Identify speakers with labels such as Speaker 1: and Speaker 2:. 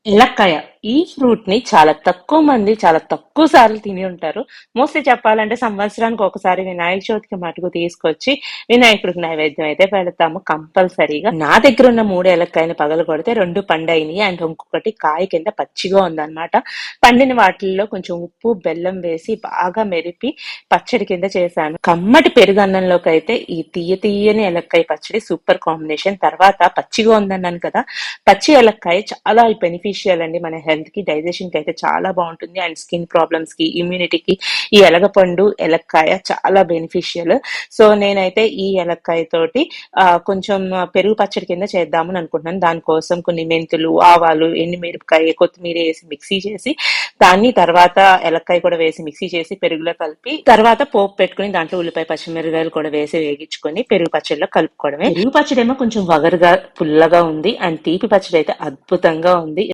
Speaker 1: ఎలక్కాయ. ఈ ఫ్రూట్ ని చాలా తక్కువ మంది చాలా తక్కువ సార్లు తిని ఉంటారు. మోస్ట్లీ చెప్పాలంటే సంవత్సరానికి ఒకసారి వినాయక చవితికి మటుకు తీసుకొచ్చి వినాయకుడికి నైవేద్యం అయితే పెడతాము కంపల్సరీగా. నా దగ్గర ఉన్న 3 ఏలక్కాయని పగలు కొడితే 2 పండైనయి అండ్ ఇంకొకటి కాయ కింద పచ్చిగా ఉందన్నమాట. పండిన వాటిల్లో కొంచెం ఉప్పు బెల్లం వేసి బాగా మెరిపి పచ్చడి కింద చేశాను. కమ్మటి పెరుగన్నంలోకి అయితే ఈ తీయని ఏలక్కాయ పచ్చడి సూపర్ కాంబినేషన్. తర్వాత పచ్చిగా ఉందన్నాను కదా, పచ్చి ఏలక్కాయ చాలా బెనిఫిషియల్ అండి మన హెల్త్ కి, డైజెషన్ కి అయితే చాలా బాగుంటుంది అండ్ స్కిన్ ప్రాబ్లమ్స్ కి, ఇమ్యూనిటీకి ఈ ఎలగపండు ఏలక్కాయ చాలా బెనిఫిషియల్. సో నేనైతే ఈ ఏలక్కాయ తోటి కొంచెం పెరుగు పచ్చడి కింద చేద్దామని అనుకుంటున్నాను. దానికోసం కొన్ని మెంతులు, ఆవాలు, ఎండుమిరపకాయ, కొత్తిమీర వేసి మిక్సీ చేసి దాన్ని తర్వాత ఏలక్కాయ కూడా వేసి మిక్సీ చేసి పెరుగులో కలిపి తర్వాత పోపు పెట్టుకుని దాంట్లో ఉల్లిపాయ పచ్చిమిరపకాయలు కూడా వేసి వేగించుకొని పెరుగు పచ్చడిలో కలుపుకోవడమే. పెరుగు పచ్చడి ఏమో కొంచెం వగరుగా పుల్లగా ఉంది అండ్ తీపి పచ్చడి అయితే అద్భుతంగా ఉంది.